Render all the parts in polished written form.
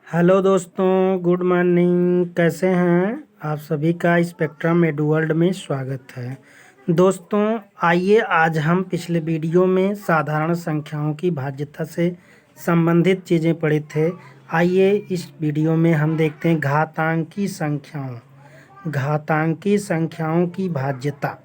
Hello दोस्तों, good morning. कैसे हैं आप सभी का स्पेक्ट्रम एडू वर्ल्ड में स्वागत है। दोस्तों आइए आज हम पिछले वीडियो में साधारण संख्याओं की भाज्यता से संबंधित चीज़ें पढ़े थे। आइए इस वीडियो में हम देखते हैं घातांकी संख्याओं की भाज्यता।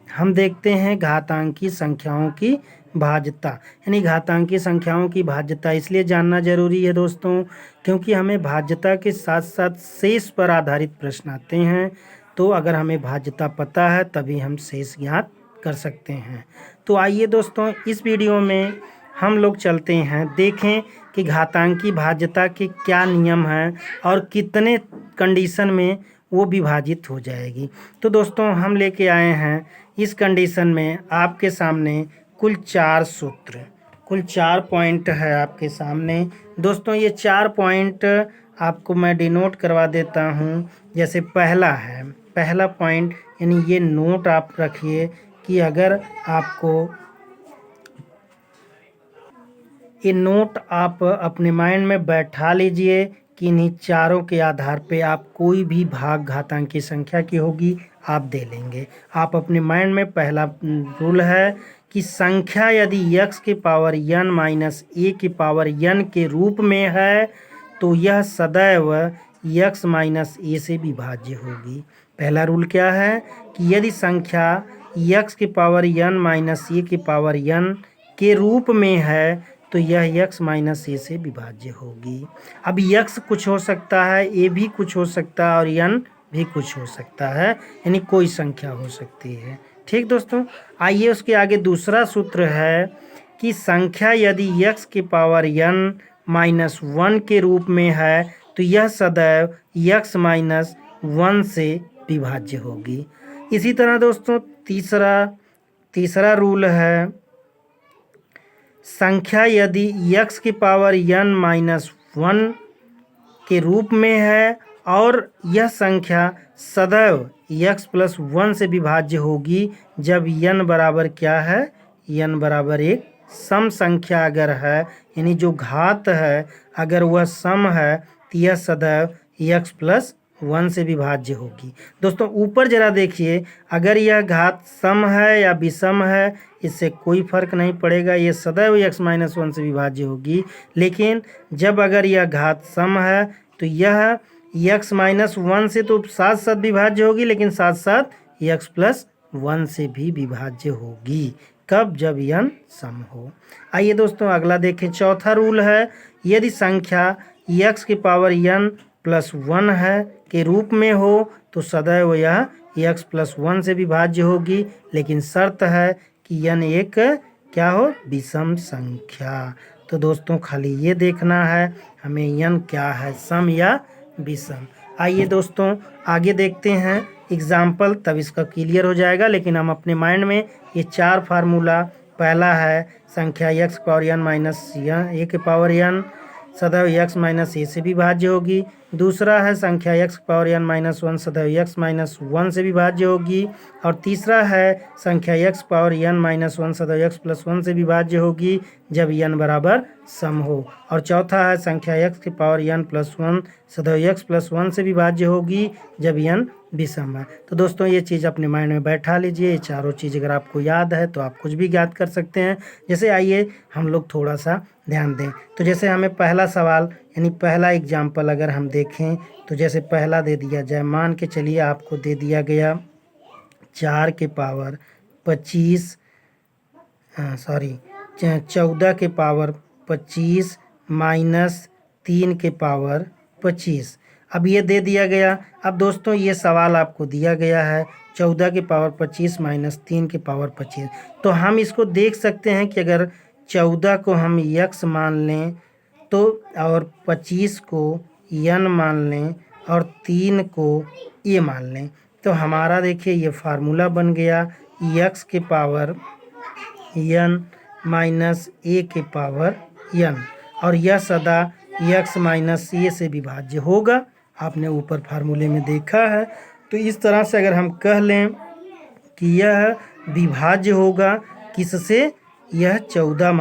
हम देखते हैं घातांकी संख्याओं की भाज्यता, यानी घातांकी संख्याओं की भाज्यता इसलिए जानना जरूरी है दोस्तों, क्योंकि हमें भाज्यता के साथ साथ शेष पर आधारित प्रश्न आते हैं। तो अगर हमें भाज्यता पता है तभी हम शेष ज्ञात कर सकते हैं। तो आइए दोस्तों इस वीडियो में हम लोग चलते हैं, देखें कि घातांकी भाज्यता के क्या नियम हैं और कितने कंडीशन में वो विभाजित हो जाएगी। तो दोस्तों हम लेके आए हैं इस कंडीशन में आपके सामने कुल 4 पॉइंट है आपके सामने। दोस्तों ये 4 पॉइंट आपको मैं डिनोट करवा देता हूँ। जैसे पहला पॉइंट, यानी ये नोट आप रखिए कि अगर आपको ये नोट आप अपने माइंड में बैठा लीजिए कि इन्हीं चारों के आधार पे आप कोई भी भाग घातांकी संख्या की होगी आप दे लेंगे। आप अपने माइंड में पहला रूल है कि संख्या यदि x की पावर n माइनस a की पावर n के रूप में है तो यह सदैव x माइनस a से विभाज्य होगी। पहला रूल क्या है कि यदि संख्या x की पावर n माइनस a की पावर n के रूप में है तो यह x माइनस ए से विभाज्य होगी। अब x कुछ हो सकता है, a भी कुछ हो सकता है और n भी कुछ हो सकता है, यानी कोई संख्या हो सकती है। ठीक दोस्तों, आइए उसके आगे दूसरा सूत्र है कि संख्या यदि x की पावर n माइनस 1 के रूप में है तो यह सदैव x माइनस 1 से विभाज्य होगी। इसी तरह दोस्तों तीसरा रूल है, संख्या यदि x की पावर n माइनस 1 के रूप में है और यह संख्या सदैव x प्लस 1 से विभाज्य होगी जब n बराबर क्या है, n बराबर एक सम संख्या अगर है, यानी जो घात है अगर वह सम है तो यह सदैव x प्लस 1 से विभाज्य होगी। दोस्तों ऊपर जरा देखिए, अगर यह घात सम है या विषम है इससे कोई फर्क नहीं पड़ेगा, ये सदैव x माइनस 1 से विभाज्य होगी। लेकिन जब अगर यह घात सम है तो यह x माइनस 1 से तो साथ साथ विभाज्य होगी, लेकिन साथ साथ x प्लस 1 से भी विभाज्य होगी। कब? जब n सम हो। आइए दोस्तों अगला देखें, चौथा रूल है, यदि संख्या x की पावर n प्लस 1 है के रूप में हो तो सदैव यह x प्लस 1 से विभाज्य होगी, लेकिन शर्त है कि n एक क्या हो, विषम संख्या। तो दोस्तों खाली ये देखना है हमें n क्या है, सम या विषम। आइए दोस्तों आगे देखते हैं एग्जाम्पल, तब इसका क्लियर हो जाएगा। लेकिन हम अपने माइंड में ये 4 फार्मूला, पहला है संख्या x power n minus a के पावर n सदैव x माइनस ए से विभाज्य होगी। दूसरा है संख्या x पावर n माइनस 1 सदैव x माइनस 1 से विभाज्य होगी। और तीसरा है संख्या x पावर n माइनस 1 सदैव x प्लस 1 से विभाज्य होगी जब n बराबर सम हो। और चौथा है संख्या x की पावर n प्लस 1 सदैव x प्लस 1 से विभाज्य होगी जब n विषम है। तो दोस्तों ये चीज़ अपने माइंड में बैठा लीजिए, ये चारों चीज़ अगर आपको याद है तो आप कुछ भी ज्ञात कर सकते हैं। जैसे आइए हम लोग थोड़ा सा ध्यान दें, तो जैसे हमें पहला सवाल यानी पहला एग्जाम्पल अगर हम देखें तो जैसे पहला दे दिया जाए, मान के चलिए आपको दे दिया गया 4 के पावर 25 14 के पावर 25 माइनस 3 के पावर 25। अब ये दे दिया गया। अब दोस्तों ये सवाल आपको दिया गया है 14 के पावर 25 माइनस 3 के पावर 25। तो हम इसको देख सकते हैं कि अगर 14 को हम x मान लें तो और 25 को n मान लें और 3 को a मान लें तो हमारा देखिए ये फार्मूला बन गया x के पावर n माइनस a के पावर n, और यह सदा x माइनस a से विभाज्य होगा। आपने ऊपर फार्मूले में देखा है। तो इस तरह से अगर हम कह लें कि यह विभाज्य होगा किससे, यह 14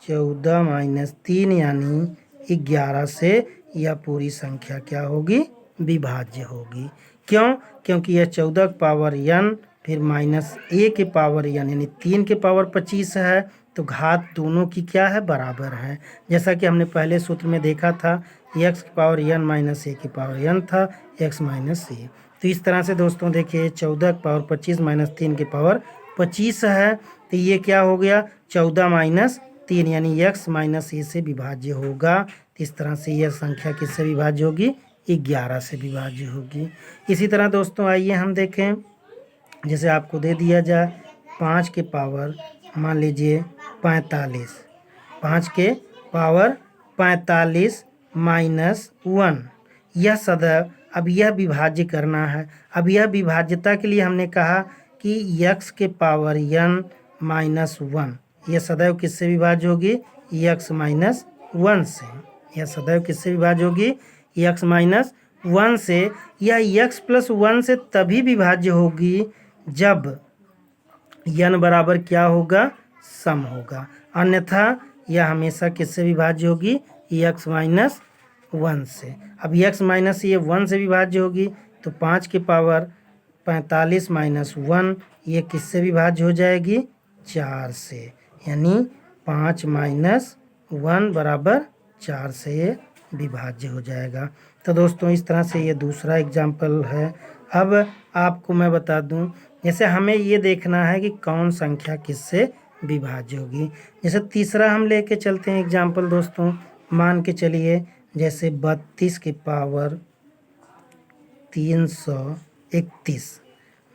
14 माइनस 3 यानी 11 से यह पूरी संख्या क्या होगी, विभाज्य होगी। क्यों? क्योंकि यह 14 की पावर n फिर माइनस a के पावर n यानी 3 के पावर 25 है, तो घात दोनों की क्या है, बराबर है। जैसा कि हमने पहले सूत्र में देखा था, x की पावर n माइनस a की पावर n था, x माइनस a। तो इस तरह से दोस्तों देखिए 14 की पावर 25 माइनस 3 की पावर 25 है, तो ये क्या हो गया, 14 माइनस 3 यानी x माइनस a से विभाज्य होगा। तो इस तरह से यह संख्या किससे विभाज्य होगी, 11 से विभाज्य होगी। इसी तरह दोस्तों आइए हम देखें, जैसे आपको दे दिया जाए 5 के पावर मान लीजिए 45, 5 के पावर 45 माइनस 1, यह सदैव, अब यह विभाज्य करना है। अब यह विभाज्यता के लिए हमने कहा कि x के पावर n माइनस 1, यह सदैव किससे विभाज्य होगी, x माइनस 1 से। यह सदैव किससे विभाज्य होगी, x माइनस 1 से। यह x प्लस 1 से तभी विभाज्य होगी जब n बराबर क्या होगा, सम होगा, अन्यथा यह हमेशा किससे विभाज्य होगी, x माइनस 1 से। अब x माइनस ये 1 से विभाज्य होगी, तो 5 की पावर 45 माइनस 1 ये किससे विभाज्य हो जाएगी, 4 से, यानी 5 माइनस 1 बराबर 4 से ये विभाज्य हो जाएगा। तो दोस्तों इस तरह से ये दूसरा एग्जाम्पल है। अब आपको मैं बता दूं, जैसे हमें ये देखना है कि कौन संख्या किससे विभाज्य होगी। जैसे तीसरा हम लेके चलते हैं एग्जाम्पल दोस्तों, मान के चलिए जैसे 32 की पावर 331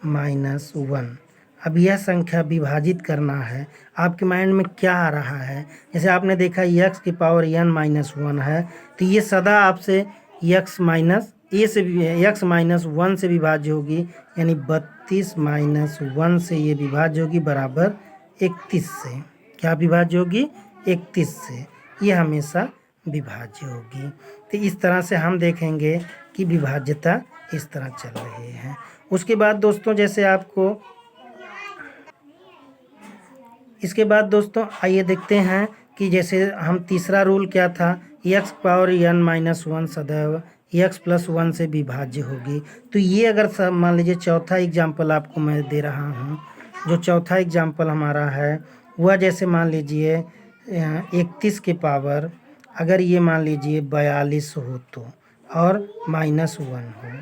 माइनस 1। अब यह संख्या विभाजित करना है, आपके माइंड में क्या आ रहा है, जैसे आपने देखा x की पावर n माइनस 1 है, तो ये सदा आपसे x माइनस a से x माइनस 1 से विभाज्य होगी, यानी 32 माइनस 1 से ये विभाज्य होगी बराबर 31 से। क्या विभाज्य होगी, 31 से, ये हमेशा विभाज्य होगी। तो इस तरह से हम देखेंगे कि विभाज्यता इस तरह चल रही है। उसके बाद दोस्तों जैसे आपको इसके बाद दोस्तों आइए देखते हैं कि जैसे हम तीसरा रूल क्या था, x पावर n माइनस 1 सदैव x प्लस 1 से विभाज्य होगी। तो ये अगर सब मान लीजिए चौथा एग्जाम्पल आपको मैं दे रहा हूँ, जो चौथा एग्जाम्पल हमारा है वह जैसे मान लीजिए 31 के पावर अगर ये मान लीजिए 42 हो तो और माइनस 1 हो,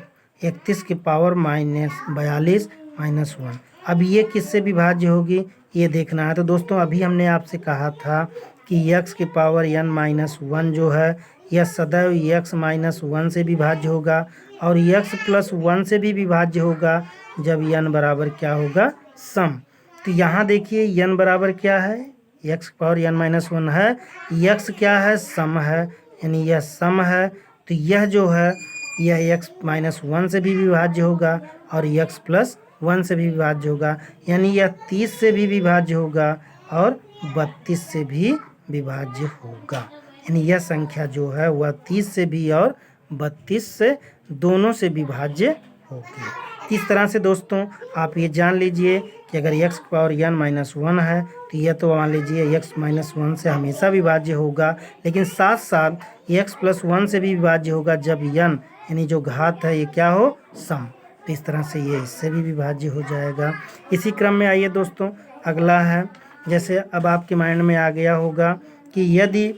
31 के पावर माइनस 42 माइनस 1, अब ये किससे विभाज्य होगी ये देखना है। तो दोस्तों अभी हमने आपसे कहा था कि x की पावर n माइनस 1 जो है यह सदैव x माइनस 1 से विभाज्य होगा और x प्लस 1 से भी विभाज्य होगा जब n बराबर क्या होगा, सम। तो यहाँ देखिए n बराबर क्या है, x की पावर n माइनस 1 है, x क्या है, सम है, यानी यह सम है। तो यह जो है यह x माइनस 1 से भी विभाज्य होगा और x प्लस 1 से भी विभाज्य होगा, यानी यह 30 से भी विभाज्य होगा और 32 से भी विभाज्य होगा। यानी यह संख्या जो है वह 30 से भी और 32 से दोनों से विभाज्य होगी। इस तरह से दोस्तों आप ये जान लीजिए कि अगर x की पावर n माइनस 1 है तो यह तो मान लीजिए x माइनस 1 से हमेशा विभाज्य होगा, लेकिन साथ साथ x प्लस 1 से भी विभाज्य होगा जब n यानी जो घात है ये क्या हो, सम। तो इस तरह से ये इससे भी विभाज्य हो जाएगा। इसी क्रम में आइए दोस्तों अगला है, जैसे अब आपके माइंड में आ गया होगा कि यदि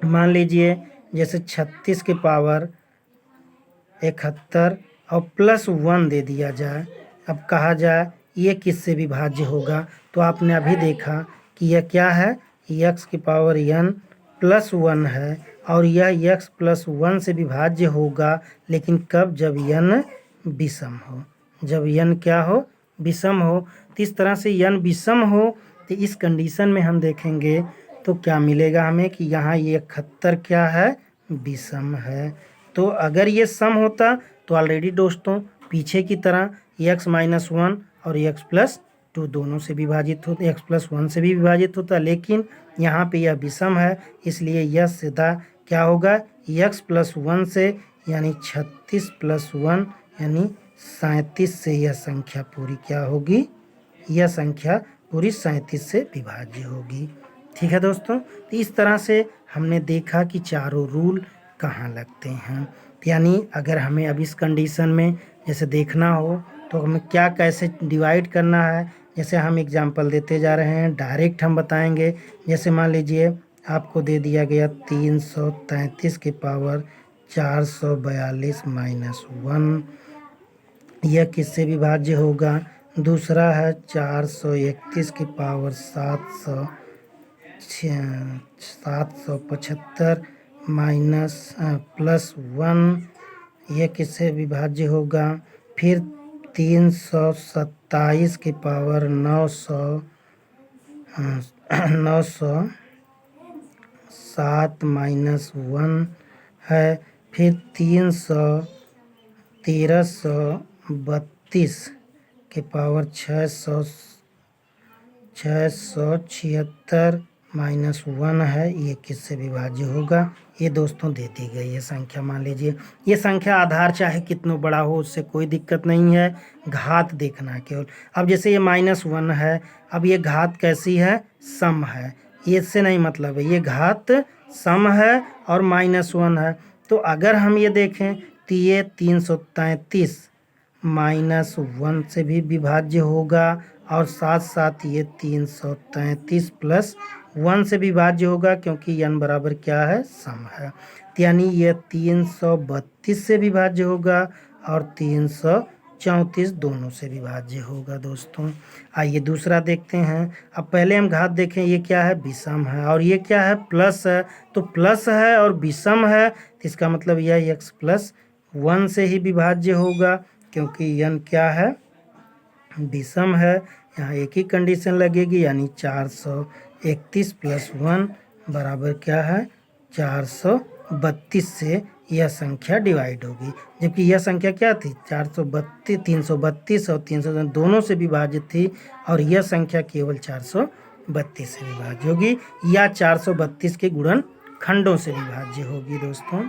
मान लीजिए जैसे 36 के पावर 71 और प्लस 1 दे दिया जाए, अब कहा जाए ये किससे विभाज्य होगा, तो आपने अभी देखा कि यह क्या है, x की पावर n प्लस 1 है और यह x प्लस 1 से विभाज्य होगा, लेकिन कब, जब n विषम हो, जब n क्या हो, विषम हो। तो इस तरह से n विषम हो तो इस कंडीशन में हम देखेंगे तो क्या मिलेगा हमें कि यहाँ ये 71 क्या है, विषम है। तो अगर ये सम होता तो ऑलरेडी दोस्तों पीछे की तरह x माइनस 1 और x प्लस 2 दोनों से विभाजित होता, x प्लस 1 से भी विभाजित होता, लेकिन यहाँ पे यह विषम है, इसलिए यह सीधा क्या होगा, x प्लस 1 से, यानी 36 प्लस 1 यानी 37 से यह संख्या पूरी क्या होगी, यह संख्या पूरी 37 से विभाज्य होगी। ठीक है दोस्तों, तो इस तरह से हमने देखा कि चारों रूल कहाँ लगते हैं। यानी अगर हमें अब इस कंडीशन में जैसे देखना हो तो हमें क्या कैसे डिवाइड करना है, जैसे हम एग्जांपल देते जा रहे हैं, डायरेक्ट हम बताएंगे। जैसे मान लीजिए आपको दे दिया गया 333 की पावर 442 माइनस 1, यह किससे विभाज्य होगा। दूसरा है 431 की पावर 775 माइनस प्लस 1, यह किससे विभाज्य होगा। फिर 327 की पावर 907 माइनस 1 है। फिर 1332 के पावर 676 माइनस 1 है, ये किससे विभाज्य होगा। ये दोस्तों दे दी गई है संख्या। मान लीजिए ये संख्या आधार चाहे कितना बड़ा हो उससे कोई दिक्कत नहीं है, घात देखना है केवल। अब जैसे ये -1 है, अब ये घात कैसी है, सम है, ये इससे नहीं मतलब है, ये घात सम है और -1 है। तो अगर हम ये देखें तो ये 333 -1 से भी विभाज्य होगा और साथ साथ ये 333 प्लस 1 से विभाज्य होगा, क्योंकि n बराबर क्या है, सम है। यानी ये 332 से विभाज्य होगा और 334 दोनों से विभाज्य होगा दोस्तों। आइए दूसरा देखते हैं। अब पहले हम घात देखें, ये क्या है, विषम है, और ये क्या है, प्लस है। तो प्लस है और विषम है तो इसका मतलब यह x प्लस 1 से ही विभाज्य होगा, क्योंकि n क्या है, विषम है। यहाँ एक ही कंडीशन लगेगी, यानी 431 प्लस 1 बराबर क्या है, 432 से यह संख्या डिवाइड होगी। जबकि यह संख्या क्या थी, 332 और 300 दोनों से विभाजित थी, और यह संख्या केवल 432 से विभाज्य होगी, या 432 के गुणन खंडों से विभाज्य होगी दोस्तों।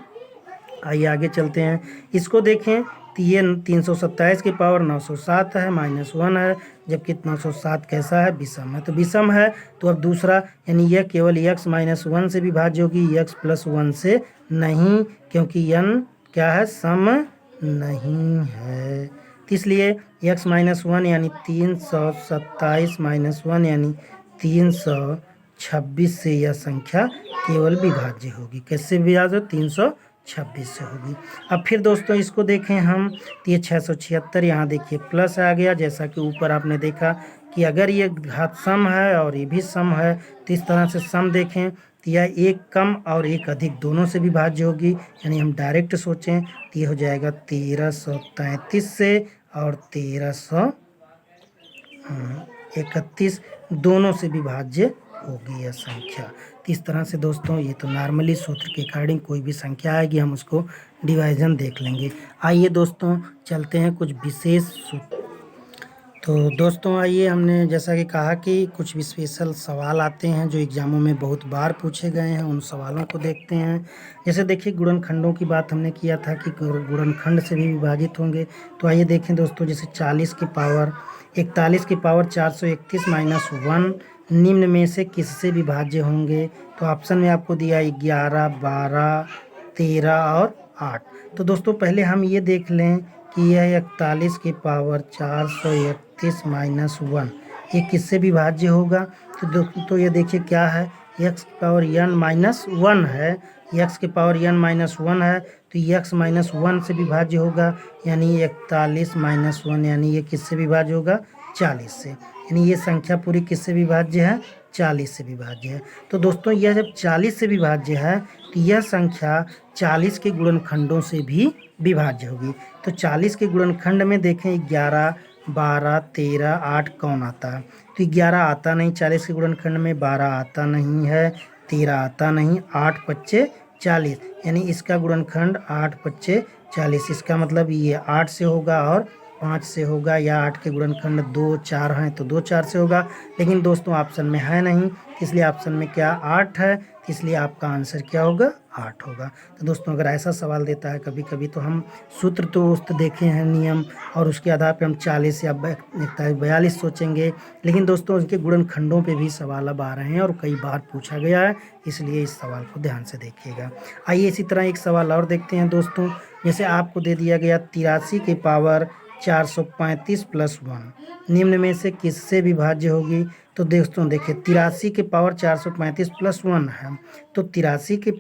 आइए आगे चलते हैं, इसको देखें तो ये 327 की पावर 907 है, -1 है, जबकि 907 कैसा है, विषम है। तो विषम है तो अब दूसरा यानी यह केवल x -1 से विभाज्य होगी, x प्लस 1 से नहीं, क्योंकि n क्या है, सम नहीं है। तो इसलिए x -1 यानी 327 -1 यानी 326 से यह संख्या केवल विभाज्य होगी। कैसे विभाज्य, 326 से होगी। अब फिर दोस्तों इसको देखें हम, तो ये 676 यहाँ देखिए प्लस आ गया, जैसा कि ऊपर आपने देखा कि अगर ये घात सम है और ये भी सम है तो इस तरह से सम देखें तो यह एक कम और एक अधिक दोनों से विभाज्य होगी। यानी हम डायरेक्ट सोचें तो ये हो जाएगा 1333 से और 1331 दोनों से विभाज्य होगी यह संख्या। तो इस तरह से दोस्तों ये तो नॉर्मली सूत्र के अकॉर्डिंग कोई भी संख्या आएगी हम उसको डिवाइजन देख लेंगे। आइए दोस्तों चलते हैं कुछ विशेष सूत्र। तो दोस्तों आइए, हमने जैसा कि कहा कि कुछ स्पेशल सवाल आते हैं जो एग्ज़ामों में बहुत बार पूछे गए हैं, उन सवालों को देखते हैं। जैसे देखिए गुणनखंडों की बात हमने किया था कि गुणनखंड से भी विभाजित होंगे। तो आइए देखें दोस्तों, जैसे 41 की पावर 431 माइनस 1 निम्न में से किससे विभाज्य होंगे। तो ऑप्शन में आपको दिया 11, 12, 13 और 8। तो दोस्तों पहले हम ये देख लें कि यह 41 की पावर 431 माइनस 1 ये किससे विभाज्य होगा। तो ये देखिए क्या है, x की पावर n माइनस 1 है, x की पावर n माइनस 1 है तो x माइनस 1 से विभाज्य होगा, यानी 41 माइनस 1 यानी ये किससे विभाज्य होगा, 40 से। यानी ये संख्या पूरी किससे विभाज्य है, 40 से विभाज्य है। तो दोस्तों यह जब 40 से विभाज्य है तो यह संख्या 40 के गुणनखंडों से भी विभाज्य होगी। तो 40 के गुणनखंड में देखें 11, 12, 13, 8 कौन आता है। तो 11 आता नहीं 40 के गुणनखंड में, 12 आता नहीं है, 13 आता नहीं, 8 पच्चे 40 यानी इसका गुणनखंड 8 पच्चे 40। इसका मतलब ये 8 से होगा और 5 से होगा, या 8 के गुणनखंड 2, 4 हैं तो 2, 4 से होगा। लेकिन दोस्तों ऑप्शन में है नहीं, इसलिए ऑप्शन में क्या 8 है, इसलिए आपका आंसर क्या होगा 8 होगा। तो दोस्तों अगर ऐसा सवाल देता है कभी कभी तो हम सूत्र तो देखे हैं नियम, और उसके आधार पर हम 40 या 41 42 सोचेंगे, लेकिन दोस्तों उनके गुणनखंडों पे भी सवाल अब आ रहे हैं और कई बार पूछा गया है, इसलिए इस सवाल को ध्यान से देखिएगा। आइए इसी तरह एक सवाल और देखते हैं दोस्तों। जैसे आपको दे दिया गया 83 के पावर 435 प्लस 1 निम्न में से किससे विभाज्य होगी। तो दोस्तों देखिए 83 के पावर 435 प्लस 1 है, तो 83 के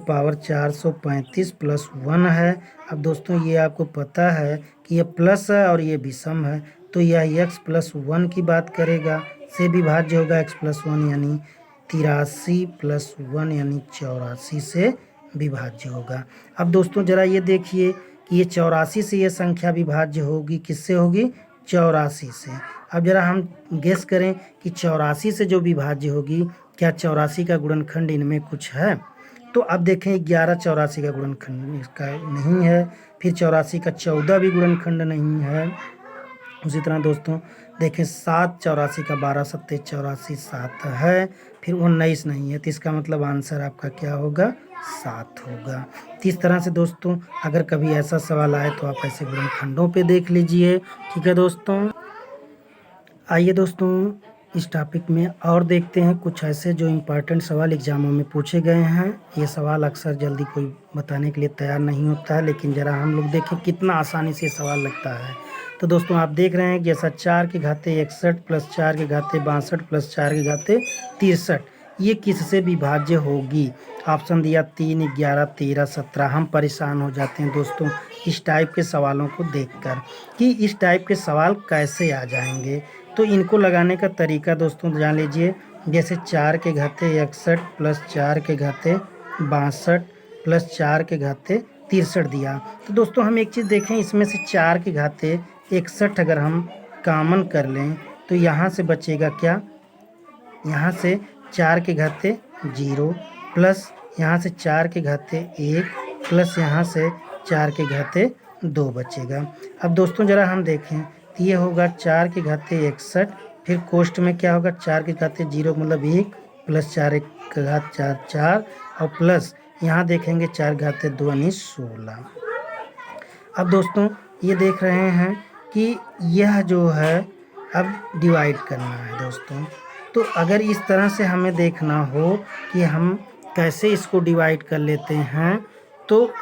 पावर 435 प्लस 1 है। अब दोस्तों ये आपको पता है कि ये प्लस है और ये विषम है, तो यह x प्लस 1 की बात करेगा, से विभाज्य होगा x प्लस 1 यानी 83 प्लस 1 यानी 84 से विभाज्य होगा। अब दोस्तों ज़रा ये देखिए कि ये 84 से ये संख्या विभाज्य होगी, किससे होगी 84 से। अब ज़रा हम गेस करें कि 84 से जो विभाज्य होगी, क्या 84 का गुणनखंड इनमें कुछ है। तो अब देखें 11 84 का गुणनखंड इसका नहीं है, फिर 84 का 14 भी गुणनखंड नहीं है। उसी तरह दोस्तों देखें 7 84 का 12 7 84 7 है, फिर 19 नहीं है, तो इसका मतलब आंसर आपका क्या होगा 7 होगा। तो इस तरह से दोस्तों अगर कभी ऐसा सवाल आए तो आप ऐसे गुणनखंडों पे देख लीजिए। ठीक है दोस्तों, आइए दोस्तों इस टॉपिक में और देखते हैं कुछ ऐसे जो इम्पोर्टेंट सवाल एग्जामों में पूछे गए हैं। ये सवाल अक्सर जल्दी कोई बताने के लिए तैयार नहीं होता है, लेकिन ज़रा हम लोग देखें कितना आसानी से सवाल लगता है। तो दोस्तों आप देख रहे हैं जैसा 4 के घाते 61 प्लस 4 के घाते 62 प्लस 4 के घाते 63, ये किससे विभाज्य होगी। ऑप्शन दिया 3 11 13 17। हम परेशान हो जाते हैं दोस्तों इस टाइप के सवालों को देखकर कि इस टाइप के सवाल कैसे आ जाएंगे। तो इनको लगाने का तरीका दोस्तों जान लीजिए। जैसे 4 के घाते 61 प्लस 4 के घाते 62 प्लस 4 के घाते 63 दिया। तो दोस्तों हम एक चीज़ देखें, इसमें से 4 के घाते 61 अगर हम कॉमन कर लें तो यहाँ से बचेगा क्या, यहाँ से 4 के घाते 0 प्लस यहाँ से 4 के घाते 1 प्लस यहाँ से 4 के घाते 2 बचेगा। अब दोस्तों ज़रा हम देखें तो ये होगा 4 के घाते 61, फिर कोष्ठ में क्या होगा 4 के घाते 0 मतलब 1 प्लस 4 के घात 4 4 और प्लस यहाँ देखेंगे 4 घाते 2 यानी 16। अब दोस्तों ये देख रहे हैं कि यह जो है अब डिवाइड करना है दोस्तों। तो अगर इस तरह से हमें देखना हो कि हम कैसे इसको डिवाइड कर लेते हैं, तो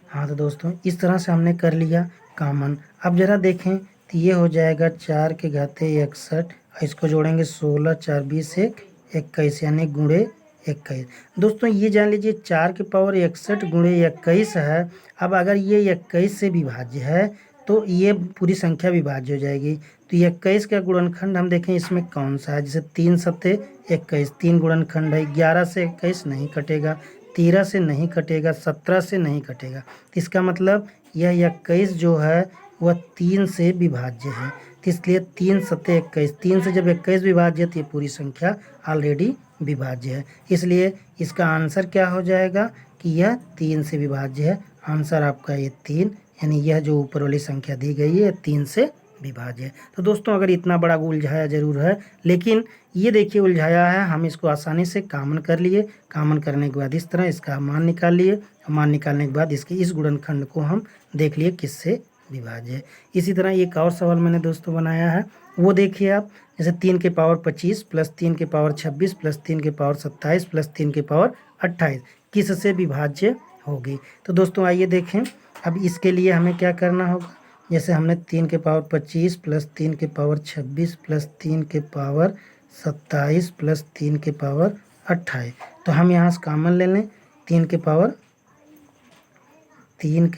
हाँ तो दोस्तों इस तरह से हमने कर लिया कॉमन। अब ज़रा देखें तो ये हो जाएगा 4 के घाते 61, इसको जोड़ेंगे 16 4 20 1 21 यानी गुणे 21। दोस्तों ये जान लीजिए 4 के पावर 61 गुणे 21 है। अब अगर ये 21 से विभाज्य है तो ये पूरी संख्या विभाज्य हो जाएगी। तो 21 का गुणनखंड हम देखें इसमें कौन सा है, जैसे 3 सत्ते 21 3 गुणनखंड है, 11 से 21 नहीं कटेगा, 13 से नहीं कटेगा, 17 से नहीं कटेगा। तो इसका मतलब यह 21 जो है वह 3 से विभाज्य है। तो इसलिए 3 सत्ते 21, 3 से जब 21 विभाज्य है तो ये पूरी संख्या ऑलरेडी विभाज्य है। इसलिए इसका आंसर क्या हो जाएगा कि यह 3 से विभाज्य है। आंसर आपका ये 3, यानी यह जो ऊपर वाली संख्या दी गई है 3 से विभाज्य है। तो दोस्तों अगर इतना बड़ा उलझाया जरूर है, लेकिन ये देखिए उलझाया है, हम इसको आसानी से कॉमन कर लिए। कॉमन करने के बाद इस तरह इसका मान निकाल लिए, मान निकालने के बाद इसके इस गुणनखंड को हम देख लिए किससे विभाज्य है। इसी तरह एक और सवाल मैंने दोस्तों बनाया है, वो देखिए आप। जैसे 3 के पावर 25 प्लस 3 के पावर 26 प्लस 3 के पावर 27 प्लस 3 के पावर 28 किससे विभाज्य होगी। तो दोस्तों आइए देखें। अब इसके लिए हमें क्या करना होगा, जैसे हमने 3 के पावर 25 प्लस 3 के पावर 26 प्लस 3 के पावर 27 प्लस 3 के पावर 28, तो हम यहाँ से कॉमन ले लें। 3 के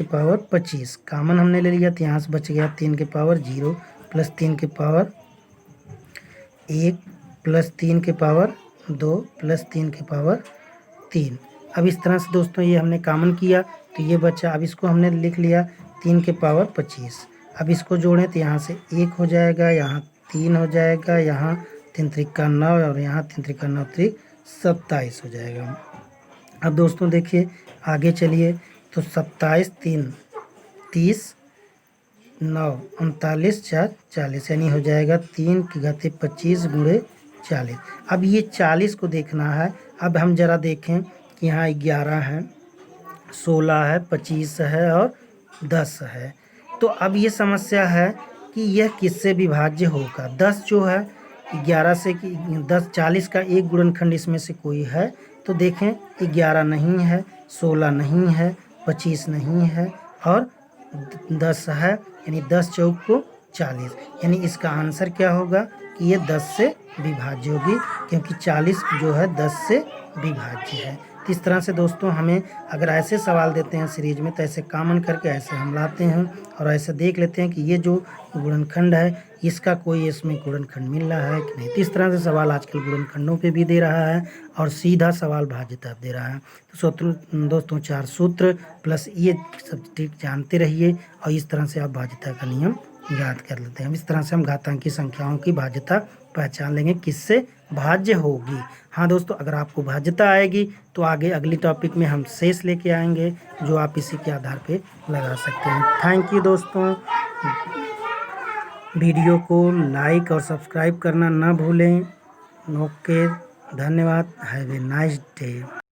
पावर 25 कॉमन हमने ले लिया, तो यहाँ से बच गया 3 के पावर 0 प्लस 3 के पावर 1 प्लस 3 के पावर 2 प्लस 3 के पावर 3। अब इस तरह से दोस्तों ये हमने कॉमन किया तो ये बचा। अब इसको हमने लिख लिया 3 के पावर 25। अब इसको जोड़ें तो यहाँ से 1 हो जाएगा, यहाँ 3 हो जाएगा, यहाँ 3 त्रिका 9 और यहाँ 3 त्रिका 9 त्रिक 27 हो जाएगा। अब दोस्तों देखिए आगे चलिए, तो 27 3 30 9 39 4 40 यानी हो जाएगा 3 के घाते 25 गुणे 40। अब ये 40 को देखना है। अब हम ज़रा देखें कि यहाँ 11 है, 16 है, 25 है और 10 है। तो अब ये समस्या है कि यह किससे विभाज्य होगा। 10 जो है 11 से कि 10 40 का एक गुणनखंड इसमें से कोई है तो देखें 11 नहीं है, 16 नहीं है, 25 नहीं है और 10 है, यानी 10 चौक को 40। यानी इसका आंसर क्या होगा कि ये 10 से विभाज्य होगी, क्योंकि 40 जो है 10 से विभाज्य है। तो इस तरह से दोस्तों हमें अगर ऐसे सवाल देते हैं सीरीज में तो ऐसे कॉमन करके ऐसे हम लाते हैं और ऐसे देख लेते हैं कि ये जो गुणनखंड है इसका कोई इसमें गुणनखंड मिल रहा है कि नहीं। तो इस तरह से सवाल आजकल गुणनखंडों पे भी दे रहा है और सीधा सवाल भाज्यता दे रहा है। तो सूत्र दोस्तों 4 सूत्र प्लस ये सब ट्रिक जानते रहिए और इस तरह से आप भाज्यता का नियम याद कर लेते हैं। इस तरह से हम घातांकी संख्याओं की भाज्यता पहचान लेंगे किससे भाज्य होगी। हाँ दोस्तों, अगर आपको भाज्यता आएगी तो आगे अगली टॉपिक में हम शेष लेके आएंगे जो आप इसी के आधार पे लगा सकते हैं। थैंक यू दोस्तों। वीडियो को लाइक और सब्सक्राइब करना ना भूलें। ओके, धन्यवाद। Have a nice day.